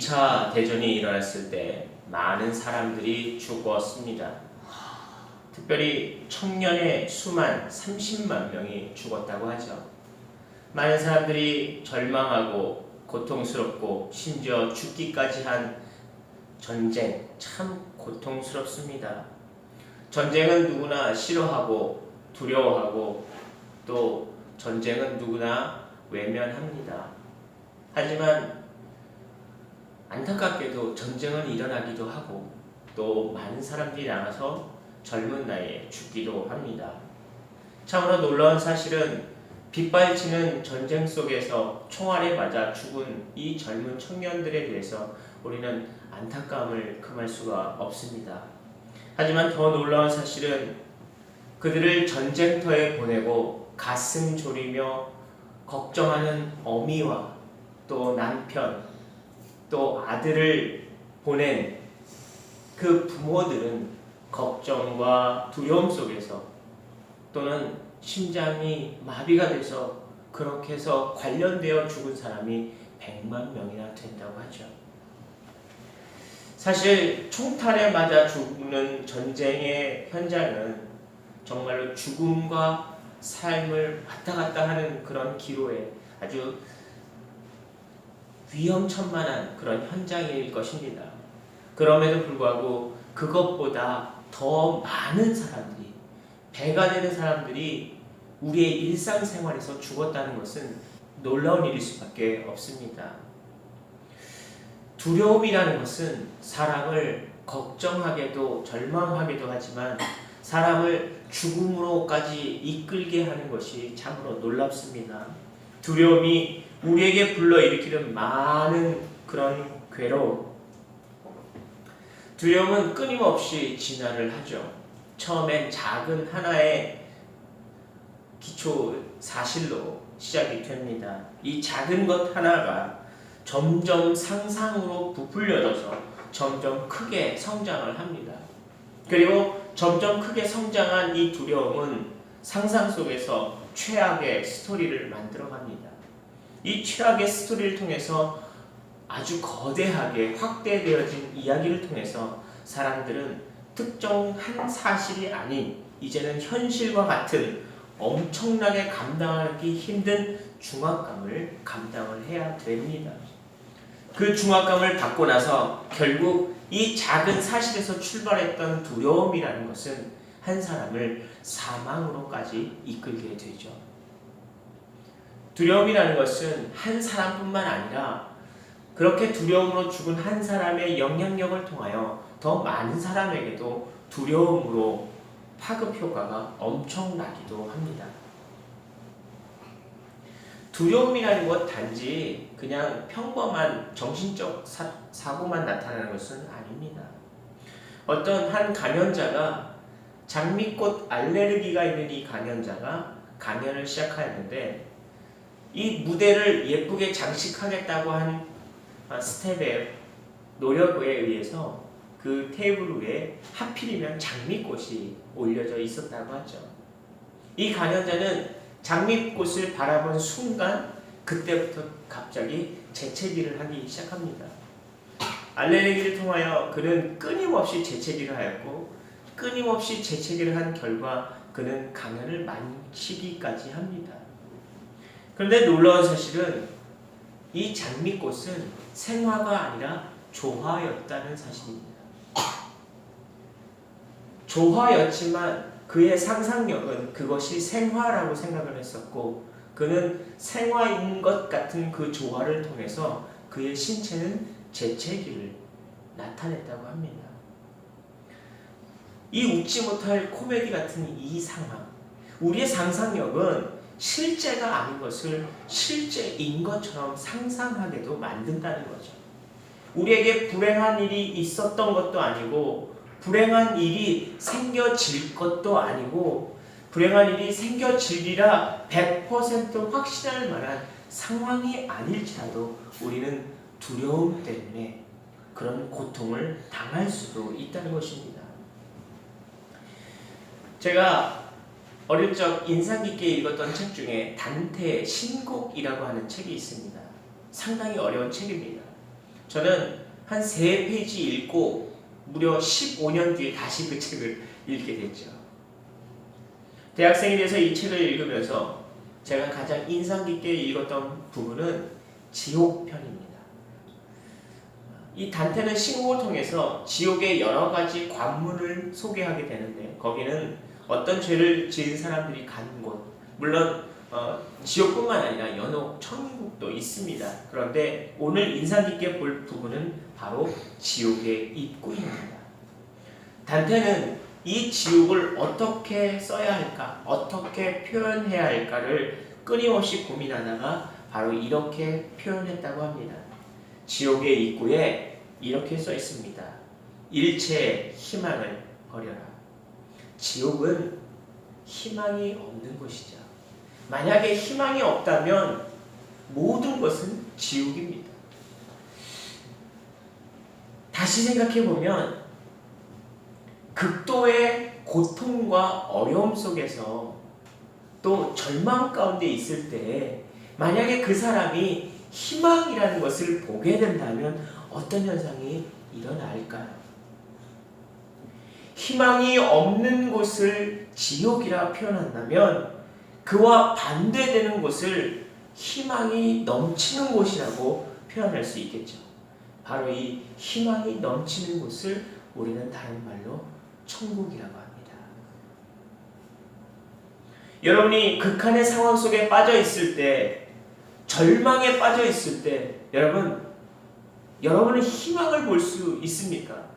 2차 대전이 일어났을 때 많은 사람들이 죽었습니다. 특별히 청년의 수만 30만 명이 죽었다고 하죠. 많은 사람들이 절망하고 고통스럽고 심지어 죽기까지 한 전쟁, 참 고통스럽습니다. 전쟁은 누구나 싫어하고 두려워하고 또 전쟁은 누구나 외면합니다. 하지만 안타깝게도 전쟁은 일어나기도 하고 또 많은 사람들이 나가서 젊은 나이에 죽기도 합니다. 참으로 놀라운 사실은 빗발치는 전쟁 속에서 총알에 맞아 죽은 이 젊은 청년들에 대해서 우리는 안타까움을 금할 수가 없습니다. 하지만 더 놀라운 사실은 그들을 전쟁터에 보내고 가슴 졸이며 걱정하는 어미와 또 남편 또 아들을 보낸 그 부모들은 걱정과 두려움 속에서 또는 심장이 마비가 돼서 그렇게 해서 관련되어 죽은 사람이 100만 명이나 된다고 하죠. 사실 총탄에 맞아 죽는 전쟁의 현장은 정말로 죽음과 삶을 왔다 갔다 하는 그런 기로에 아주 위험천만한 그런 현장일 것입니다. 그럼에도 불구하고 그것보다 더 많은 사람들이, 배가 되는 사람들이 우리의 일상생활에서 죽었다는 것은 놀라운 일일 수밖에 없습니다. 두려움이라는 것은 사람을 걱정하게도 절망하게도 하지만 사람을 죽음으로까지 이끌게 하는 것이 참으로 놀랍습니다. 두려움이 우리에게 불러일으키는 많은 그런 괴로움, 두려움은 끊임없이 진화를 하죠. 처음엔 작은 하나의 기초 사실로 시작이 됩니다. 이 작은 것 하나가 점점 상상으로 부풀려져서 점점 크게 성장을 합니다. 그리고 점점 크게 성장한 이 두려움은 상상 속에서 최악의 스토리를 만들어갑니다. 이 최악의 스토리를 통해서 아주 거대하게 확대되어진 이야기를 통해서 사람들은 특정한 사실이 아닌 이제는 현실과 같은 엄청나게 감당하기 힘든 중압감을 감당을 해야 됩니다. 그 중압감을 받고 나서 결국 이 작은 사실에서 출발했던 두려움이라는 것은 한 사람을 사망으로까지 이끌게 되죠. 두려움이라는 것은 한 사람뿐만 아니라 그렇게 두려움으로 죽은 한 사람의 영향력을 통하여 더 많은 사람에게도 두려움으로 파급 효과가 엄청나기도 합니다. 두려움이라는 것 단지 그냥 평범한 정신적 사고만 나타나는 것은 아닙니다. 어떤 한 감염자가 장미꽃 알레르기가 있는 이 감염자가 강연을 시작하였는데 이 무대를 예쁘게 장식하겠다고 한 스텝의 노력에 의해서 그 테이블 위에 하필이면 장미꽃이 올려져 있었다고 하죠. 이 감염자는 장미꽃을 바라본 순간 그때부터 갑자기 재채기를 하기 시작합니다. 알레르기를 통하여 그는 끊임없이 재채기를 하였고 끊임없이 재채기를 한 결과 그는 감염을 마치기까지 합니다. 그런데 놀라운 사실은 이 장미꽃은 생화가 아니라 조화였다는 사실입니다. 조화였지만 그의 상상력은 그것이 생화라고 생각을 했었고 그는 생화인 것 같은 그 조화를 통해서 그의 신체는 재채기를 나타냈다고 합니다. 이 웃지 못할 코미디 같은 이 상황, 우리의 상상력은 실제가 아닌 것을 실제인 것처럼 상상하게도 만든다는 거죠. 우리에게 불행한 일이 있었던 것도 아니고 불행한 일이 생겨질 것도 아니고 불행한 일이 생겨지리라 100% 확신할 만한 상황이 아닐지라도 우리는 두려움 때문에 그런 고통을 당할 수도 있다는 것입니다. 제가 어릴 적 인상 깊게 읽었던 책 중에 단테의 신곡이라고 하는 책이 있습니다. 상당히 어려운 책입니다. 저는 한 3페이지 읽고 무려 15년 뒤에 다시 그 책을 읽게 됐죠. 대학생이 돼서 이 책을 읽으면서 제가 가장 인상 깊게 읽었던 부분은 지옥편입니다. 이 단테는 신곡을 통해서 지옥의 여러 가지 관문을 소개하게 되는데 거기는 어떤 죄를 지은 사람들이 가는 곳, 물론 지옥뿐만 아니라 연옥, 천국도 있습니다. 그런데 오늘 인상 깊게 볼 부분은 바로 지옥의 입구입니다. 단테는 이 지옥을 어떻게 써야 할까, 어떻게 표현해야 할까를 끊임없이 고민하다가 바로 이렇게 표현했다고 합니다. 지옥의 입구에 이렇게 써 있습니다. 일체의 희망을 버려라. 지옥은 희망이 없는 곳이죠. 만약에 희망이 없다면 모든 것은 지옥입니다. 다시 생각해보면 극도의 고통과 어려움 속에서 또 절망 가운데 있을 때 만약에 그 사람이 희망이라는 것을 보게 된다면 어떤 현상이 일어날까요? 희망이 없는 곳을 지옥이라 표현한다면 그와 반대되는 곳을 희망이 넘치는 곳이라고 표현할 수 있겠죠. 바로 이 희망이 넘치는 곳을 우리는 다른 말로 천국이라고 합니다. 여러분이 극한의 상황 속에 빠져 있을 때, 절망에 빠져 있을 때, 여러분은 희망을 볼 수 있습니까?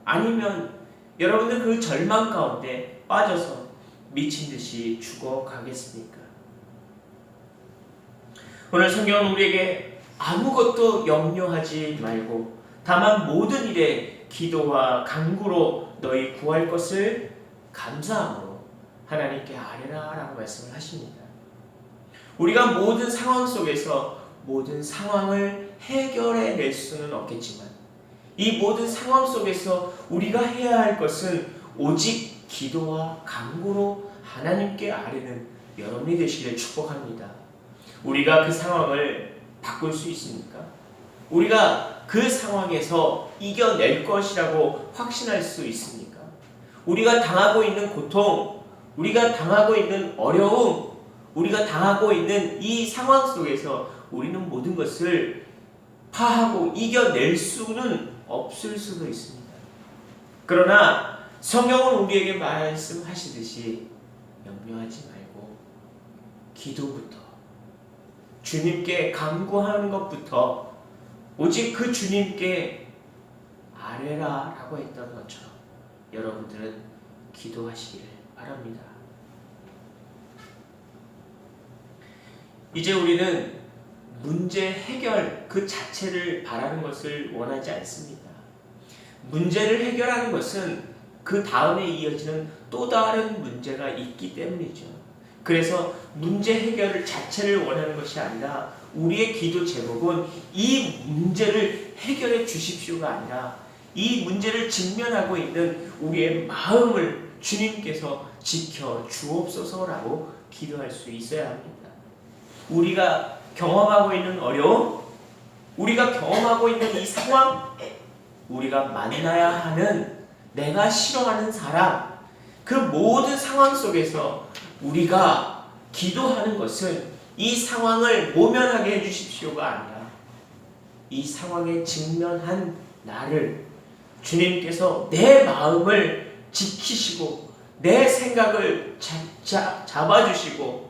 아니면 여러분들 그 절망 가운데 빠져서 미친 듯이 죽어가겠습니까? 오늘 성경은 우리에게 아무것도 염려하지 말고 다만 모든 일에 기도와 간구로 너희 구할 것을 감사함으로 하나님께 아뢰라 라고 말씀을 하십니다. 우리가 모든 상황 속에서 모든 상황을 해결해 낼 수는 없겠지만 이 모든 상황 속에서 우리가 해야 할 것은 오직 기도와 간구로 하나님께 아뢰는 여러분이 되시기를 축복합니다. 우리가 그 상황을 바꿀 수 있습니까? 우리가 그 상황에서 이겨낼 것이라고 확신할 수 있습니까? 우리가 당하고 있는 고통, 우리가 당하고 있는 어려움, 우리가 당하고 있는 이 상황 속에서 우리는 모든 것을 파하고 이겨낼 수는 없을 수도 있습니다. 그러나 성경은 우리에게 말씀하시듯이 염려하지 말고 기도부터 주님께 간구하는 것부터 오직 그 주님께 아뢰라 라고 했던 것처럼 여러분들은 기도하시기를 바랍니다. 이제 우리는 문제 해결 그 자체를 바라는 것을 원하지 않습니다. 문제를 해결하는 것은 그 다음에 이어지는 또 다른 문제가 있기 때문이죠. 그래서 문제 해결 자체를 원하는 것이 아니라 우리의 기도 제목은 이 문제를 해결해 주십시오가 아니라 이 문제를 직면하고 있는 우리의 마음을 주님께서 지켜 주옵소서라고 기도할 수 있어야 합니다. 우리가 경험하고 있는 어려움, 우리가 경험하고 있는 이 상황, 우리가 만나야 하는 내가 싫어하는 사람, 그 모든 상황 속에서 우리가 기도하는 것은 이 상황을 모면하게 해주십시오가 아니라 이 상황에 직면한 나를 주님께서 내 마음을 지키시고 내 생각을 잡아주시고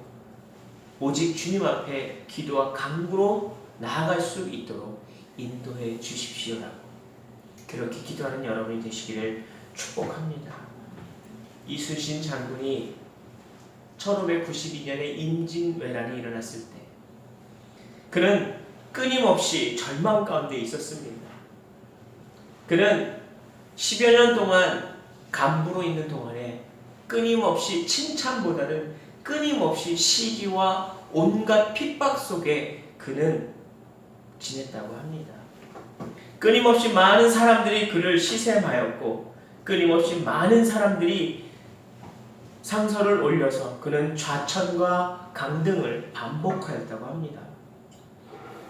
오직 주님 앞에 기도와 간구로 나아갈 수 있도록 인도해 주십시오라고 그렇게 기도하는 여러분이 되시기를 축복합니다. 이순신 장군이 1592년에 임진왜란이 일어났을 때 그는 끊임없이 절망 가운데 있었습니다. 그는 10여 년 동안 간부로 있는 동안에 끊임없이 칭찬보다는 끊임없이 시기와 온갖 핍박 속에 그는 지냈다고 합니다. 끊임없이 많은 사람들이 그를 시샘하였고 끊임없이 많은 사람들이 상서를 올려서 그는 좌천과 강등을 반복하였다고 합니다.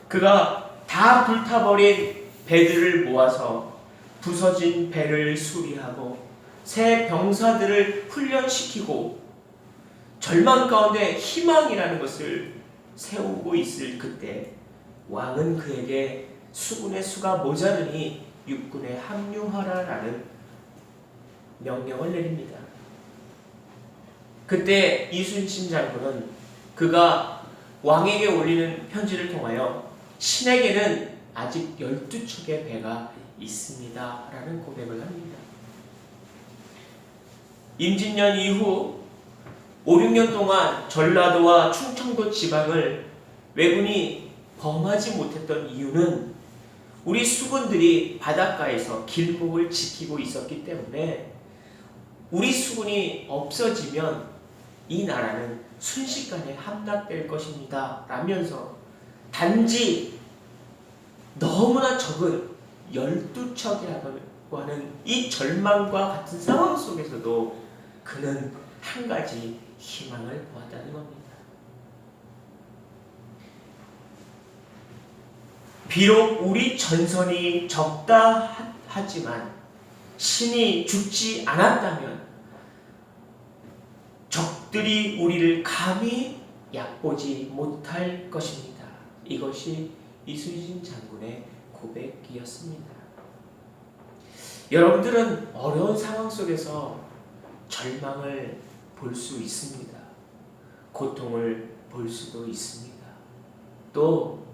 그가 다 불타버린 배들을 모아서 부서진 배를 수리하고 새 병사들을 훈련시키고 절망 가운데 희망이라는 것을 세우고 있을 그때 왕은 그에게 수군의 수가 모자르니 육군에 합류하라라는 명령을 내립니다. 그때 이순신 장군은 그가 왕에게 올리는 편지를 통하여 신에게는 아직 12척의 배가 있습니다 라는 고백을 합니다. 임진년 이후 5, 6년 동안 전라도와 충청도 지방을 왜군이 범하지 못했던 이유는 우리 수군들이 바닷가에서 길목을 지키고 있었기 때문에 우리 수군이 없어지면 이 나라는 순식간에 함락될 것입니다 라면서 단지 너무나 적은 12척이라고 하는 이 절망과 같은 상황 속에서도 그는 한 가지 희망을 보았다는 겁니다. 비록 우리 전선이 적다 하지만 신이 죽지 않았다면 적들이 우리를 감히 얕보지 못할 것입니다. 이것이 이순신 장군의 고백이었습니다. 여러분들은 어려운 상황 속에서 절망을 볼 수 있습니다. 고통을 볼 수도 있습니다. 또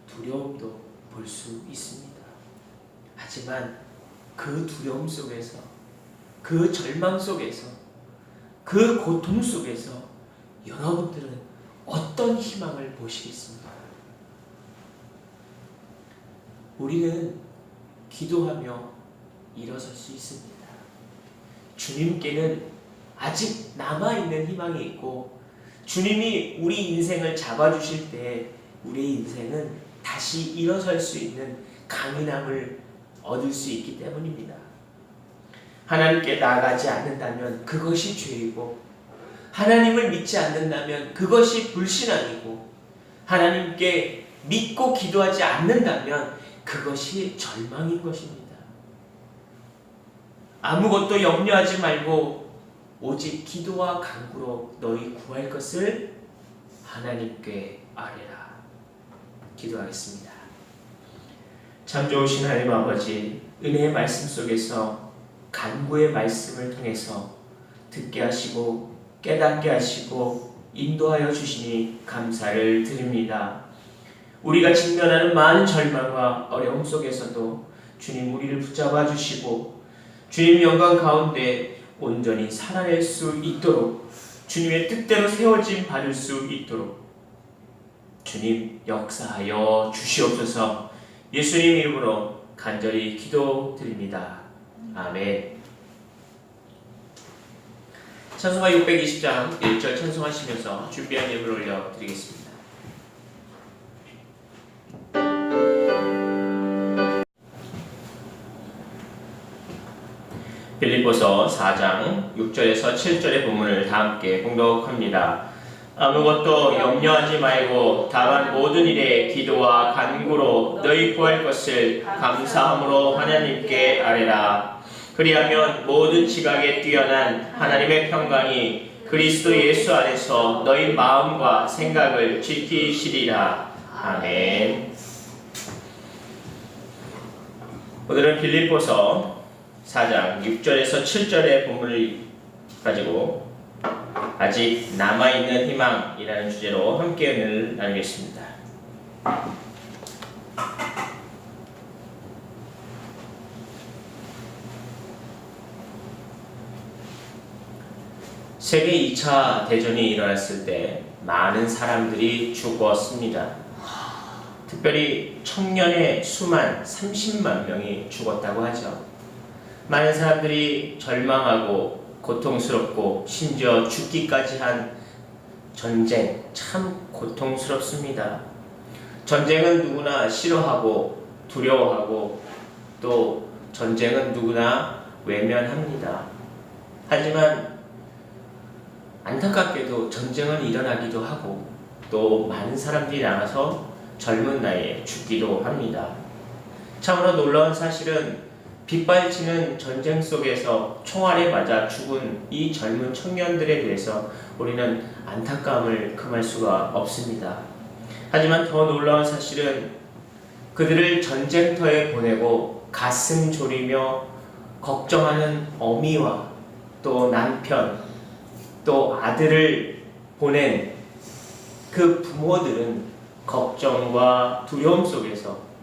두려움도 볼 수 있습니다. 하지만 그 두려움 속에서, 그 절망 속에서, 그 고통 속에서 여러분들은 어떤 희망을 보시겠습니까? 우리는 기도하며 일어설 수 있습니다. 주님께는 아직 남아있는 희망이 있고 주님이 우리 인생을 잡아주실 때 우리 인생은 다시 일어설 수 있는 강인함을 얻을 수 있기 때문입니다. 하나님께 나아가지 않는다면 그것이 죄이고 하나님을 믿지 않는다면 그것이 불신앙이고 하나님께 믿고 기도하지 않는다면 그것이 절망인 것입니다. 아무것도 염려하지 말고 오직 기도와 간구로 너희 구할 것을 하나님께 아뢰라. 기도하겠습니다. 참 좋으신 하나님 아버지, 은혜의 말씀 속에서 간구의 말씀을 통해서 듣게 하시고 깨닫게 하시고 인도하여 주시니 감사를 드립니다. 우리가 직면하는 많은 절망과 어려움 속에서도 주님 우리를 붙잡아 주시고 주님 영광 가운데 온전히 살아낼 수 있도록 주님의 뜻대로 세워짐 받을 수 있도록 주님 역사하여 주시옵소서. 예수님 이름으로 간절히 기도드립니다. 아멘. 찬송가 620장 1절 찬송하시면서 준비한 예물을 올려드리겠습니다. 빌립보서 4장 6절에서 7절의 본문을 다 함께 봉독합니다. 아무것도 염려하지 말고 다만 모든 일에 기도와 간구로 너희 구할 것을 감사함으로 하나님께 아뢰라. 그리하면 모든 지각에 뛰어난 하나님의 평강이 그리스도 예수 안에서 너희 마음과 생각을 지키시리라. 아멘. 오늘은 빌립보서 4장 6절에서 7절의 본문을 가지고 아직 남아있는 희망이라는 주제로 함께 은혜를 나누겠습니다. 세계 2차 대전이 일어났을 때 많은 사람들이 죽었습니다. 특별히 청년의 수만 30만 명이 죽었다고 하죠. 많은 사람들이 절망하고 고통스럽고 심지어 죽기까지 한 전쟁, 참 고통스럽습니다. 전쟁은 누구나 싫어하고 두려워하고 또 전쟁은 누구나 외면합니다. 하지만 안타깝게도 전쟁은 일어나기도 하고 또 많은 사람들이 나가서 젊은 나이에 죽기도 합니다. 참으로 놀라운 사실은 빗발치는 전쟁 속에서 총알에 맞아 죽은 이 젊은 청년들에 대해서 우리는 안타까움을 금할 수가 없습니다. 하지만 더 놀라운 사실은 그들을 전쟁터에 보내고 가슴 졸이며 걱정하는 어미와 또 남편, 또 아들을 보낸 그 부모들은 걱정과 두려움 속에서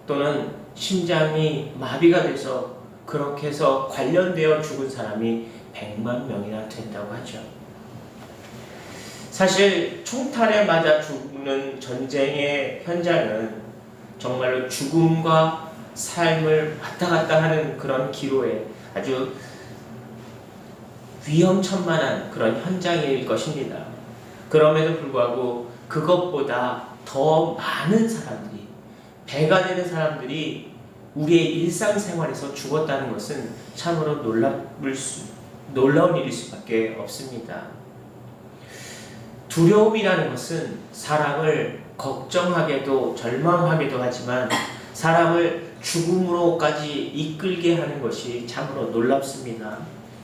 또는 심장이 마비가 돼서 그렇게 해서 관련되어 죽은 사람이 100만 명이나 된다고 하죠. 사실 총탈에 맞아 죽는 전쟁의 현장은 정말로 죽음과 삶을 왔다 갔다 하는 그런 기로에 아주 위험천만한 그런 현장일 것입니다. 그럼에도 불구하고 그것보다 더 많은 사람들이, 배가 되는 사람들이 우리의 일상생활에서 죽었다는 것은 참으로 놀라운 일일 수밖에 없습니다. 두려움이라는 것은 사람을 걱정하게도 절망하게도 하지만 사람을 죽음으로까지 이끌게 하는 것이 참으로 놀랍습니다.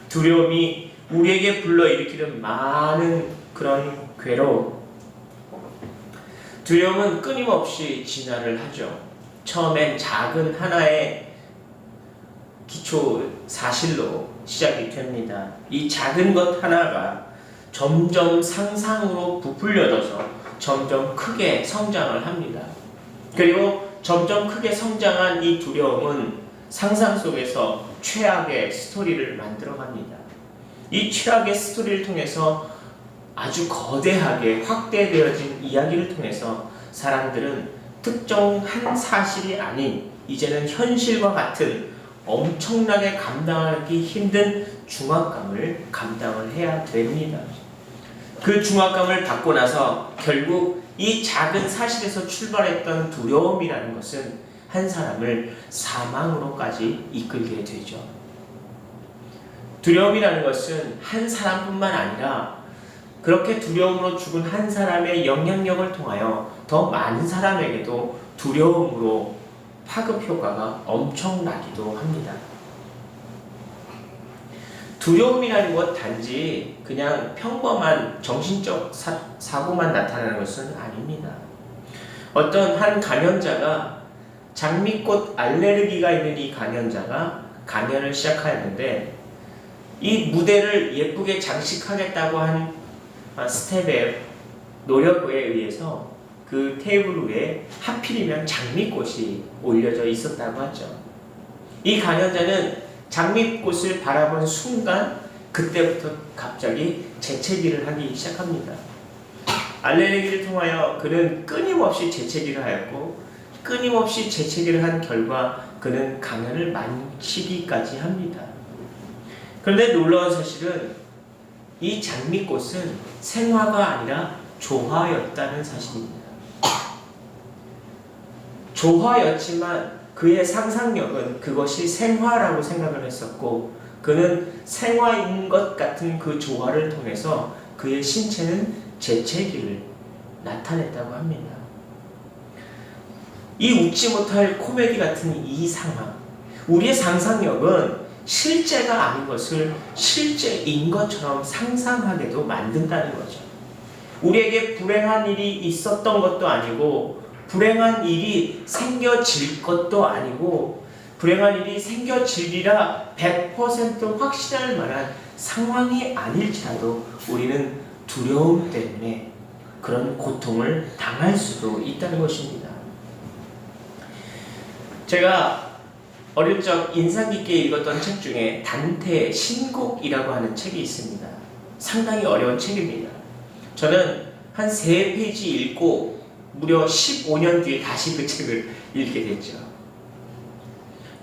두려움이 우리에게 불러일으키는 많은 그런 괴로움, 두려움은 끊임없이 진화를 하죠. 처음엔 작은 하나의 기초 사실로 시작이 됩니다. 이 작은 것 하나가 점점 상상으로 부풀려져서 점점 크게 성장을 합니다. 그리고 점점 크게 성장한 이 두려움은 상상 속에서 최악의 스토리를 만들어갑니다. 이 최악의 스토리를 통해서 아주 거대하게 확대되어진 이야기를 통해서 사람들은 특정 한 사실이 아닌 이제는 현실과 같은 엄청나게 감당하기 힘든 중압감을 감당을 해야 됩니다. 그 중압감을 받고 나서 결국 이 작은 사실에서 출발했던 두려움이라는 것은 한 사람을 사망으로까지 이끌게 되죠. 두려움이라는 것은 한 사람뿐만 아니라 그렇게 두려움으로 죽은 한 사람의 영향력을 통하여 더 많은 사람에게도 두려움으로 파급 효과가 엄청나기도 합니다. 두려움이라는 것 단지 그냥 평범한 정신적 사고만 나타나는 것은 아닙니다. 어떤 한 감염자가 장미꽃 알레르기가 있는 이 감염자가 감염을 시작하였는데 이 무대를 예쁘게 장식하겠다고 한 스텝의 노력에 의해서 그 테이블 위에 하필이면 장미꽃이 올려져 있었다고 하죠. 이 감염자는 장미꽃을 바라본 순간 그때부터 갑자기 재채기를 하기 시작합니다. 알레르기를 통하여 그는 끊임없이 재채기를 하였고 끊임없이 재채기를 한 결과 그는 감염을 만치기까지 합니다. 그런데 놀라운 사실은 이 장미꽃은 생화가 아니라 조화였다는 사실입니다. 조화였지만 그의 상상력은 그것이 생화라고 생각을 했었고 그는 생화인 것 같은 그 조화를 통해서 그의 신체는 재채기를 나타냈다고 합니다. 이 웃지 못할 코미디 같은 이 상황, 우리의 상상력은 실제가 아닌 것을 실제인 것처럼 상상하게도 만든다는 거죠. 우리에게 불행한 일이 있었던 것도 아니고 불행한 일이 생겨질 것도 아니고 불행한 일이 생겨지리라 100% 확신할 만한 상황이 아닐지라도 우리는 두려움 때문에 그런 고통을 당할 수도 있다는 것입니다. 제가 어릴 적 인상 깊게 읽었던 책 중에 단테의 신곡이라고 하는 책이 있습니다. 상당히 어려운 책입니다. 저는 한 3페이지 읽고 무려 15년 뒤에 다시 그 책을 읽게 됐죠.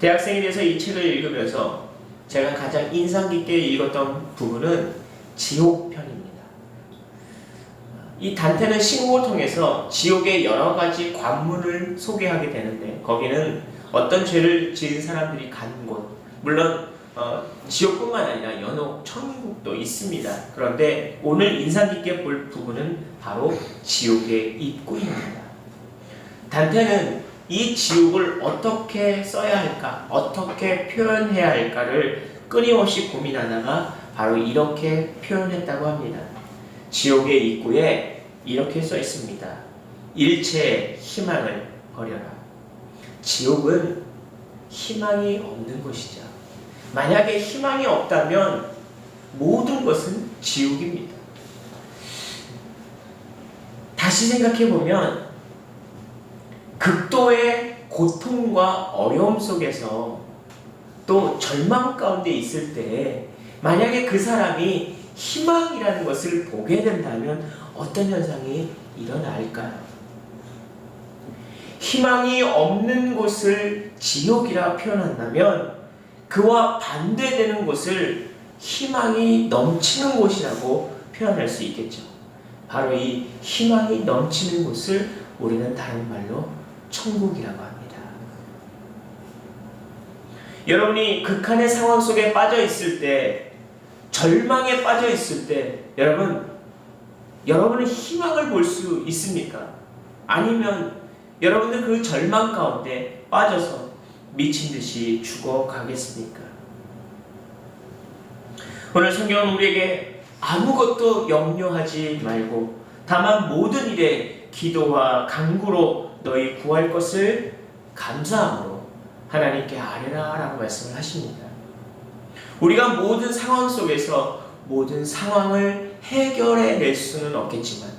대학생이 돼서 이 책을 읽으면서 제가 가장 인상 깊게 읽었던 부분은 지옥편입니다. 이 단테는 신곡을 통해서 지옥의 여러 가지 관문을 소개하게 되는데 거기는 어떤 죄를 지은 사람들이 가는 곳, 물론 지옥뿐만 아니라 연옥, 천국도 있습니다. 그런데 오늘 인상 깊게 볼 부분은 바로 지옥의 입구입니다. 단테는 이 지옥을 어떻게 써야 할까, 어떻게 표현해야 할까를 끊임없이 고민하다가 바로 이렇게 표현했다고 합니다. 지옥의 입구에 이렇게 써 있습니다. 일체의 희망을 버려라. 지옥은 희망이 없는 곳이죠. 만약에 희망이 없다면 모든 것은 지옥입니다. 다시 생각해보면 극도의 고통과 어려움 속에서 또 절망 가운데 있을 때 만약에 그 사람이 희망이라는 것을 보게 된다면 어떤 현상이 일어날까요? 희망이 없는 곳을 지옥이라 표현한다면 그와 반대되는 곳을 희망이 넘치는 곳이라고 표현할 수 있겠죠. 바로 이 희망이 넘치는 곳을 우리는 다른 말로 천국이라고 합니다. 여러분이 극한의 상황 속에 빠져 있을 때, 절망에 빠져 있을 때, 여러분은 희망을 볼 수 있습니까? 아니면 여러분들 그 절망 가운데 빠져서 미친 듯이 죽어가겠습니까? 오늘 성경은 우리에게 아무것도 염려하지 말고 다만 모든 일에 기도와 간구로 너희 구할 것을 감사함으로 하나님께 아뢰라 라고 말씀을 하십니다. 우리가 모든 상황 속에서 모든 상황을 해결해 낼 수는 없겠지만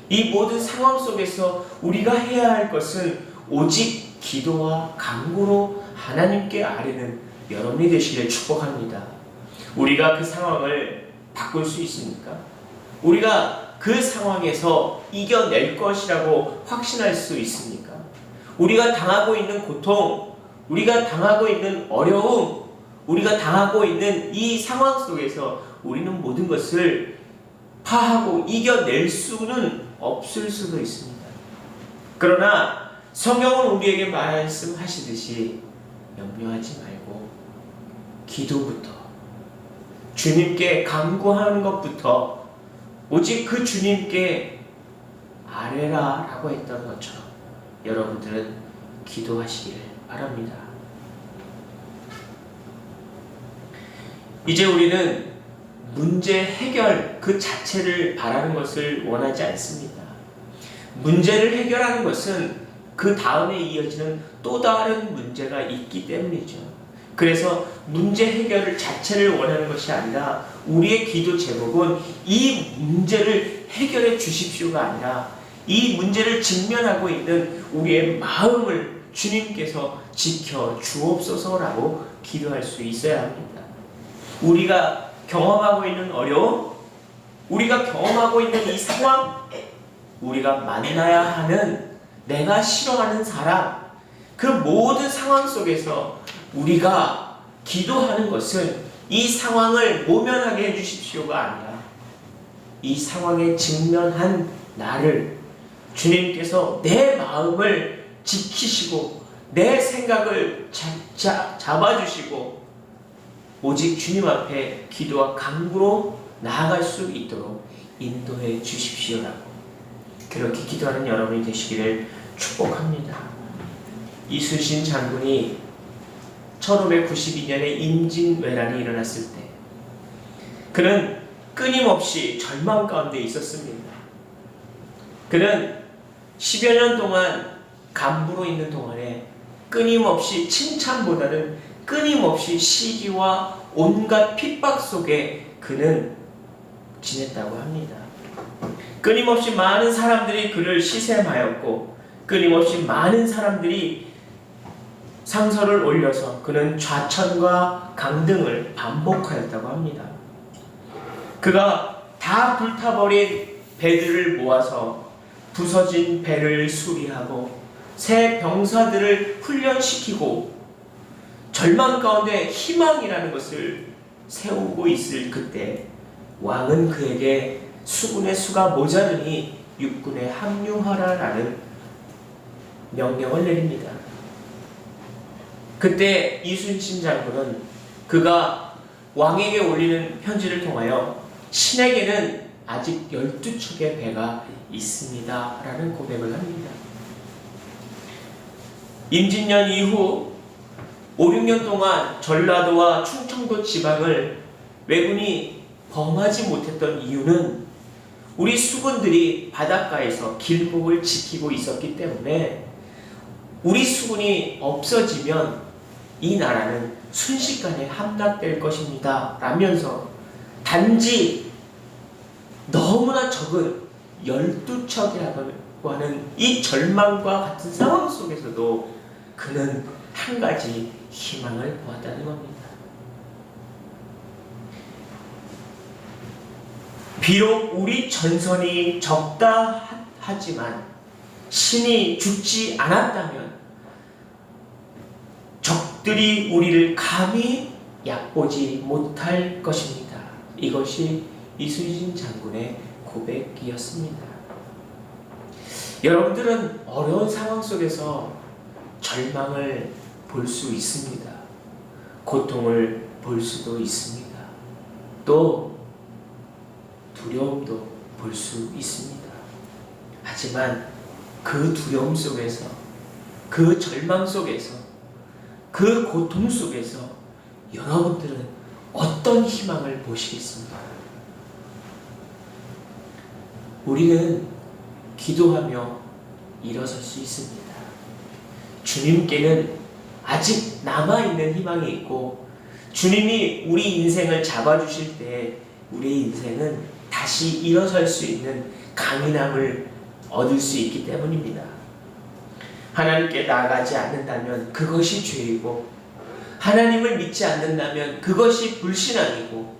이 모든 상황 속에서 우리가 해야 할 것은 오직 기도와 간구로 하나님께 아뢰는 여러분이 되시길 축복합니다. 우리가 그 상황을 바꿀 수 있습니까? 우리가 그 상황에서 이겨낼 것이라고 확신할 수 있습니까? 우리가 당하고 있는 고통, 우리가 당하고 있는 어려움, 우리가 당하고 있는 이 상황 속에서 우리는 모든 것을 파하고 이겨낼 수는 없을 수도 있습니다. 그러나 성경은 우리에게 말씀하시듯이 염려하지 말고 기도부터 주님께 간구하는 것부터 오직 그 주님께 아뢰라 라고 했던 것처럼 여러분들은 기도하시기를 바랍니다. 이제 우리는 문제 해결 그 자체를 바라는 것을 원하지 않습니다. 문제를 해결하는 것은 그 다음에 이어지는 또 다른 문제가 있기 때문이죠. 그래서 문제 해결을 자체를 원하는 것이 아니라 우리의 기도 제목은 이 문제를 해결해 주십시오가 아니라 이 문제를 직면하고 있는 우리의 마음을 주님께서 지켜 주옵소서라고 기도할 수 있어야 합니다. 우리가 경험하고 있는 어려움, 우리가 경험하고 있는 이 상황, 우리가 만나야 하는 내가 싫어하는 사람, 그 모든 상황 속에서 우리가 기도하는 것은 이 상황을 모면하게 해주십시오가 아니라 이 상황에 직면한 나를 주님께서 내 마음을 지키시고 내 생각을 잡아주시고 오직 주님 앞에 기도와 간구로 나아갈 수 있도록 인도해 주십시오라고 그렇게 기도하는 여러분이 되시기를 축복합니다. 이순신 장군이 1592년에 임진왜란이 일어났을 때 그는 끊임없이 절망 가운데 있었습니다. 그는 10여 년 동안 간부로 있는 동안에 끊임없이 칭찬보다는 끊임없이 시기와 온갖 핍박 속에 그는 지냈다고 합니다. 끊임없이 많은 사람들이 그를 시샘하였고 끊임없이 많은 사람들이 상서를 올려서 그는 좌천과 강등을 반복하였다고 합니다. 그가 다 불타버린 배들을 모아서 부서진 배를 수리하고 새 병사들을 훈련시키고 절망 가운데 희망이라는 것을 세우고 있을 그때 왕은 그에게 수군의 수가 모자르니 육군에 합류하라라는 명령을 내립니다. 그때 이순신 장군은 그가 왕에게 올리는 편지를 통하여 신에게는 아직 12척의 배가 있습니다 라는 고백을 합니다. 임진년 이후 5, 6년 동안 전라도와 충청도 지방을 왜군이 범하지 못했던 이유는 우리 수군들이 바닷가에서 길목을 지키고 있었기 때문에 우리 수군이 없어지면 이 나라는 순식간에 함락될 것입니다 라면서 단지 너무나 적은 12척이라고 하는 이 절망과 같은 상황 속에서도 그는 한 가지 희망을 보았다는 겁니다. 비록 우리 전선이 적다 하지만 신이 죽지 않았다면 적들이 우리를 감히 얕보지 못할 것입니다. 이것이 이순신 장군의 고백이었습니다. 여러분들은 어려운 상황 속에서 절망을 볼 수 있습니다. 고통을 볼 수도 있습니다. 또 두려움도 볼 수 있습니다. 하지만 그 두려움 속에서, 그 절망 속에서, 그 고통 속에서 여러분들은 어떤 희망을 보시겠습니까? 우리는 기도하며 일어설 수 있습니다. 주님께는 아직 남아있는 희망이 있고 주님이 우리 인생을 잡아주실 때 우리의 인생은 다시 일어설 수 있는 강인함을 얻을 수 있기 때문입니다. 하나님께 나아가지 않는다면 그것이 죄이고 하나님을 믿지 않는다면 그것이 불신앙이고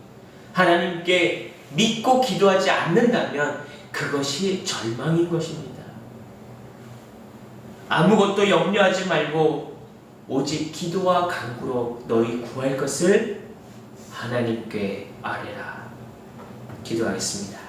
하나님께 믿고 기도하지 않는다면 그것이 절망인 것입니다. 아무것도 염려하지 말고 오직 기도와 간구로 너희 구할 것을 하나님께 아뢰라. 기도하겠습니다.